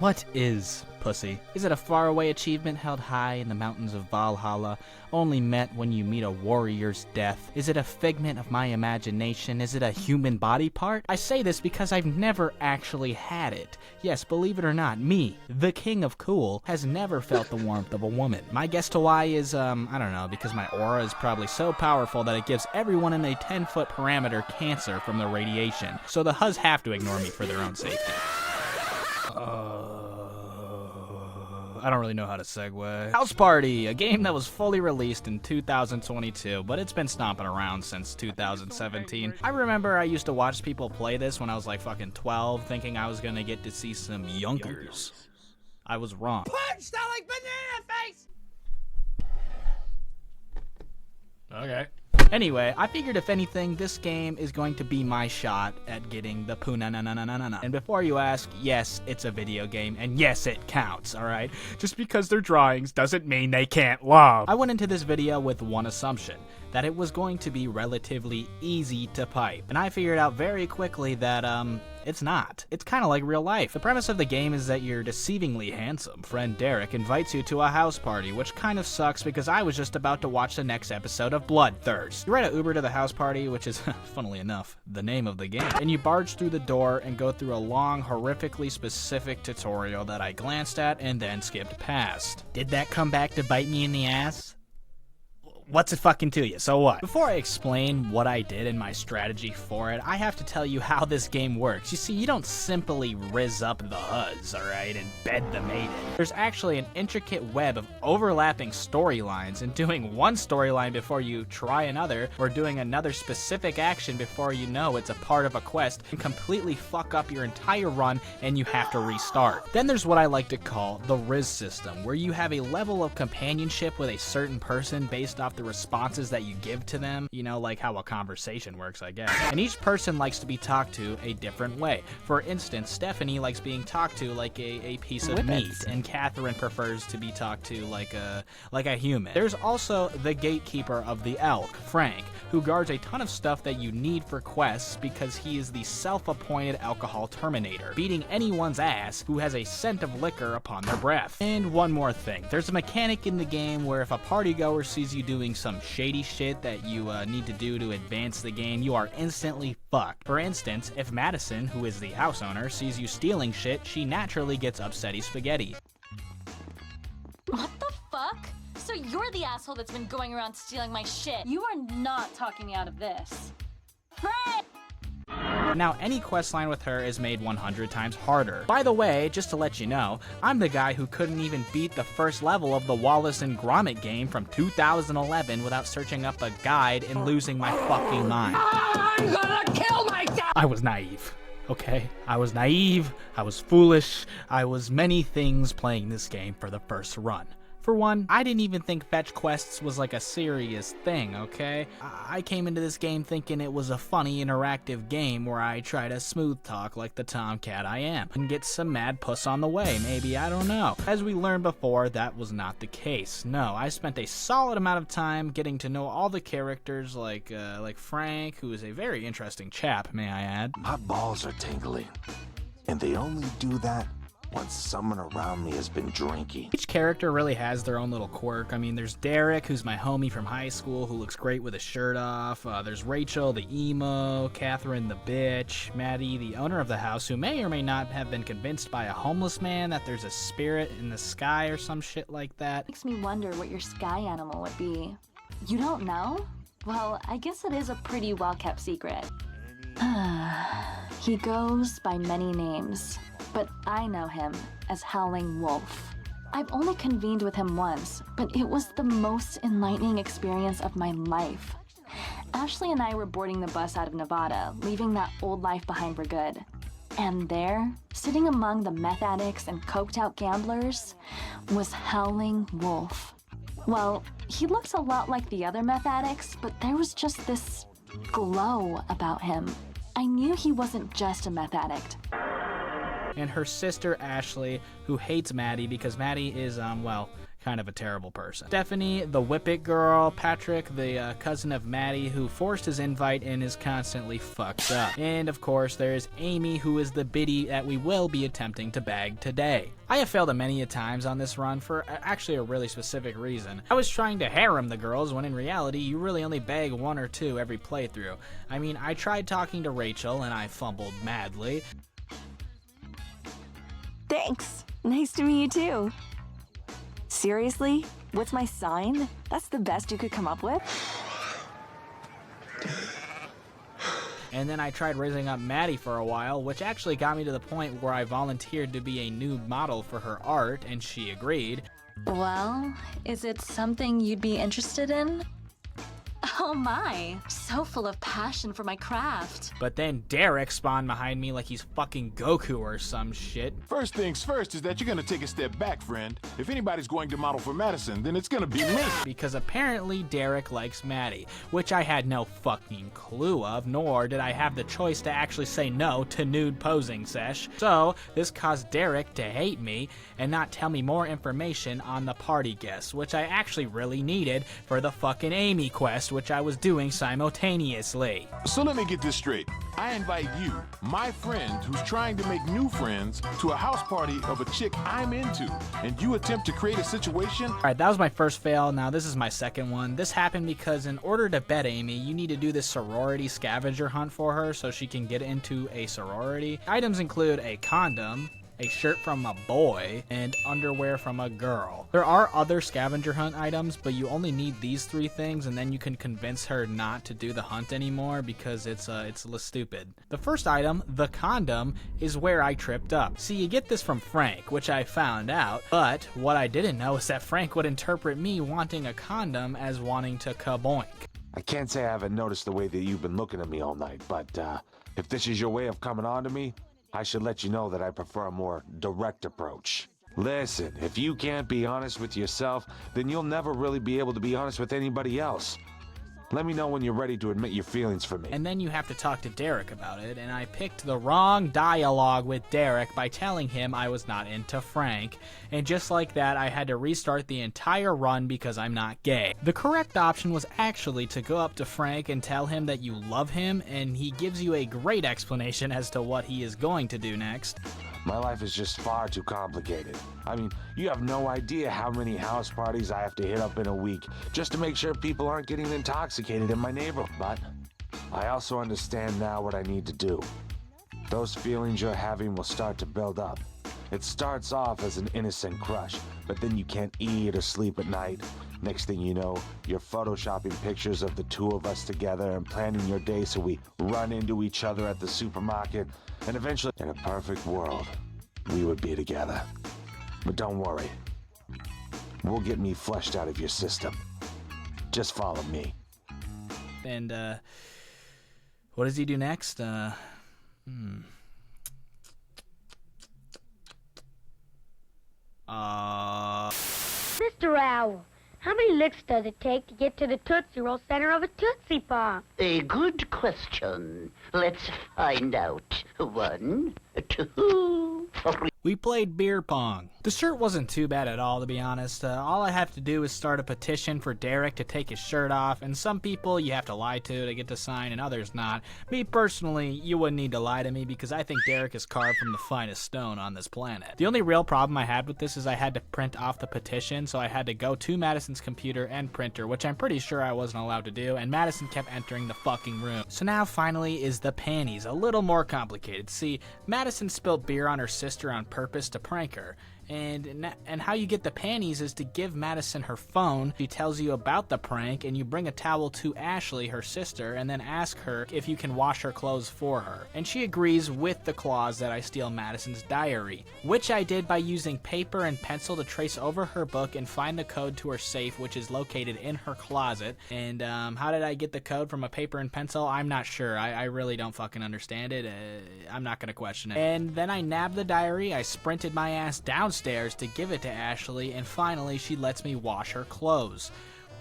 What is pussy? Is it a faraway achievement held high in the mountains of Valhalla, only met when you meet a warrior's death? Is it a figment of my imagination? Is it a human body part? I say this because I've never actually had it. Yes, believe it or not, me, the king of cool, has never felt the warmth of a woman. My guess to why is, I don't know, because my aura is probably so powerful that it gives everyone in a 10-foot parameter cancer from the radiation. So the Huz have to ignore me for their own safety. I don't really know how to segue. House Party, a game that was fully released in 2022, but it's been stomping around since 2017. I remember I used to watch people play this when I was like fucking 12, thinking I was gonna get to see some yonkers. I was wrong. Punched out like banana face! Okay. Anyway, I figured if anything, this game is going to be my shot at getting the poo-na-na-na-na-na-na. And before you ask, yes, it's a video game, and yes, it counts, alright? Just because they're drawings doesn't mean they can't love. I went into this video with one assumption, that it was going to be relatively easy to pipe. And I figured out very quickly that, it's not. It's kind of like real life. The premise of the game is that your deceivingly handsome friend Derek invites you to a house party, which kind of sucks because I was just about to watch the next episode of Bloodthirst. You ride an Uber to the house party, which is, funnily enough, the name of the game, and you barge through the door and go through a long, horrifically specific tutorial that I glanced at and then skipped past. Did that come back to bite me in the ass? What's it fucking to you? So what? Before I explain what I did and my strategy for it, I have to tell you how this game works. You see, you don't simply rizz up the Huz, alright, and bed the maiden. There's actually an intricate web of overlapping storylines, and doing one storyline before you try another, or doing another specific action before you know it's a part of a quest, can completely fuck up your entire run and you have to restart. Then there's what I like to call the Riz system, where you have a level of companionship with a certain person based off the responses that you give to them, you know, like how a conversation works, I guess. And each person likes to be talked to a different way. For instance, Stephanie likes being talked to like a piece of meat, and Catherine prefers to be talked to like a human. There's also the gatekeeper of the elk, Frank, who guards a ton of stuff that you need for quests because he is the self-appointed alcohol terminator, beating anyone's ass who has a scent of liquor upon their breath. And one more thing, there's a mechanic in the game where if a partygoer sees you doing some shady shit that you need to do to advance the game, you are instantly fucked. For instance, if Madison, who is the house owner, sees you stealing shit, she naturally gets upsetty spaghetti. What the fuck? So you're the asshole that's been going around stealing my shit. You are not talking me out of this. Fred! Now, any questline with her is made 100 times harder. By the way, just to let you know, I'm the guy who couldn't even beat the first level of the Wallace and Gromit game from 2011 without searching up a guide and losing my fucking mind. I'm gonna kill myself! I was naive. Okay? I was naive, I was foolish, I was many things playing this game for the first run. For one, I didn't even think fetch quests was like a serious thing, okay? I came into this game thinking it was a funny, interactive game where I try to smooth talk like the tomcat I am, and get some mad puss on the way, maybe, I don't know. As we learned before, that was not the case. No, I spent a solid amount of time getting to know all the characters like Frank, who is a very interesting chap, may I add. My balls are tingling, and they only do that once someone around me has been drinking. Each character really has their own little quirk. I mean, there's Derek, who's my homie from high school, who looks great with his shirt off. There's Rachel, the emo, Catherine, the bitch, Maddie, the owner of the house, who may or may not have been convinced by a homeless man that there's a spirit in the sky or some shit like that. Makes me wonder what your sky animal would be. You don't know? Well, I guess it is a pretty well-kept secret. He goes by many names, but I know him as Howling Wolf. I've only convened with him once, but it was the most enlightening experience of my life. Ashley and I were boarding the bus out of Nevada, leaving that old life behind for good. And there, sitting among the meth addicts and coked-out gamblers, was Howling Wolf. Well, he looked a lot like the other meth addicts, but there was just this glow about him. I knew he wasn't just a meth addict. And her sister Ashley, who hates Maddie because Maddie is, well, kind of a terrible person. Stephanie, the Whippet girl. Patrick, the cousin of Maddie, who forced his invite and is constantly fucked up. And of course, there's Amy, who is the biddy that we will be attempting to bag today. I have failed many a times on this run for actually a really specific reason. I was trying to harem the girls when in reality you really only bag 1 or 2 every playthrough. I mean, I tried talking to Rachel and I fumbled madly. Thanks. Nice to meet you too. Seriously? What's my sign? That's the best you could come up with? And then I tried raising up Maddie for a while, which actually got me to the point where I volunteered to be a nude model for her art, and she agreed. Well, is it something you'd be interested in? Oh my, so full of passion for my craft. But then Derek spawned behind me like he's fucking Goku or some shit. First things first is that you're gonna take a step back, friend. If anybody's going to model for Madison, then it's gonna be me. Because apparently Derek likes Maddie, which I had no fucking clue of, nor did I have the choice to actually say no to nude posing sesh. So this caused Derek to hate me and not tell me more information on the party guests, which I actually really needed for the fucking Amy quest, which I was doing simultaneously. So let me get this straight. I invite you, my friend who's trying to make new friends, to a house party of a chick I'm into, and you attempt to create a situation. Alright, that was my first fail. Now this is my second one. This happened because in order to bet Amy, you need to do this sorority scavenger hunt for her so she can get into a sorority. Items include a condom, a shirt from a boy, and underwear from a girl. There are other scavenger hunt items, but you only need these 3 things, and then you can convince her not to do the hunt anymore because it's stupid. The first item, the condom, is where I tripped up. See, you get this from Frank, which I found out, but what I didn't know is that Frank would interpret me wanting a condom as wanting to kaboink. I can't say I haven't noticed the way that you've been looking at me all night, but if this is your way of coming on to me, I should let you know that I prefer a more direct approach. Listen, if you can't be honest with yourself, then you'll never really be able to be honest with anybody else. Let me know when you're ready to admit your feelings for me. And then you have to talk to Derek about it, and I picked the wrong dialogue with Derek by telling him I was not into Frank, and just like that I had to restart the entire run because I'm not gay. The correct option was actually to go up to Frank and tell him that you love him, and he gives you a great explanation as to what he is going to do next. My life is just far too complicated. I mean, you have no idea how many house parties I have to hit up in a week just to make sure people aren't getting intoxicated in my neighborhood. But I also understand now what I need to do. Those feelings you're having will start to build up. It starts off as an innocent crush, but then you can't eat or sleep at night. Next thing you know, you're photoshopping pictures of the 2 of us together and planning your day so we run into each other at the supermarket. And eventually, in a perfect world, we would be together. But don't worry. We'll get me flushed out of your system. Just follow me. And, what does he do next? Mr. Owl, how many licks does it take to get to the Tootsie Roll center of a Tootsie Pop? A good question. Let's find out. 1, 2, 3. We played beer pong. The shirt wasn't too bad at all, to be honest. All I have to do is start a petition for Derek to take his shirt off, and some people you have to lie to get to sign, and others not. Me personally, you wouldn't need to lie to me because I think Derek is carved from the finest stone on this planet. The only real problem I had with this is I had to print off the petition, so I had to go to Madison's computer and printer, which I'm pretty sure I wasn't allowed to do, and Madison kept entering the fucking room. So now finally is the panties, a little more complicated. See, Madison spilled beer on her sister on purpose to prank her. And how you get the panties is to give Madison her phone. She tells you about the prank, and you bring a towel to Ashley, her sister, and then ask her if you can wash her clothes for her. And she agrees with the clause that I steal Madison's diary, which I did by using paper and pencil to trace over her book and find the code to her safe, which is located in her closet. And how did I get the code from a paper and pencil? I'm not sure. I really don't fucking understand it. I'm not gonna question it. And then I nabbed the diary, I sprinted my ass downstairs to give it to Ashley, and finally she lets me wash her clothes.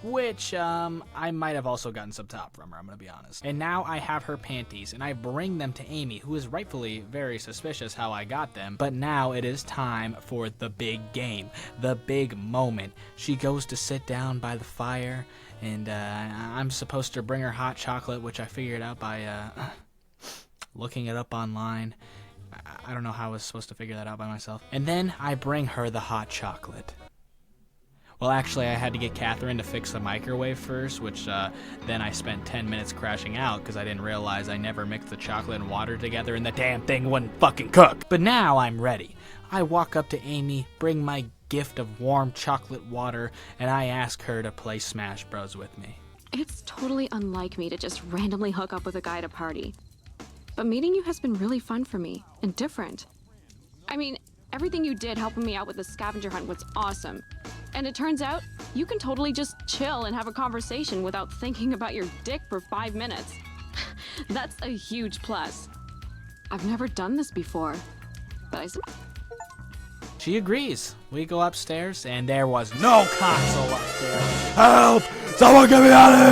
which I might have also gotten some top from her, I'm gonna be honest. And now I have her panties, and I bring them to Amy, who is rightfully very suspicious how I got them. But now it is time for the big game, the big moment. She goes to sit down by the fire, and I'm supposed to bring her hot chocolate, which I figured out by looking it up online. I don't know how I was supposed to figure that out by myself. And then I bring her the hot chocolate. Well, actually, I had to get Catherine to fix the microwave first, which then I spent 10 minutes crashing out because I didn't realize I never mixed the chocolate and water together and the damn thing wouldn't fucking cook. But now I'm ready. I walk up to Amy, bring my gift of warm chocolate water, and I ask her to play Smash Bros with me. It's totally unlike me to just randomly hook up with a guy at a party. But meeting you has been really fun for me, and different. I mean, everything you did helping me out with the scavenger hunt was awesome. And it turns out, you can totally just chill and have a conversation without thinking about your dick for 5 minutes. That's a huge plus. I've never done this before, but She agrees. We go upstairs, and there was no console up there. Help! Someone get me out of here!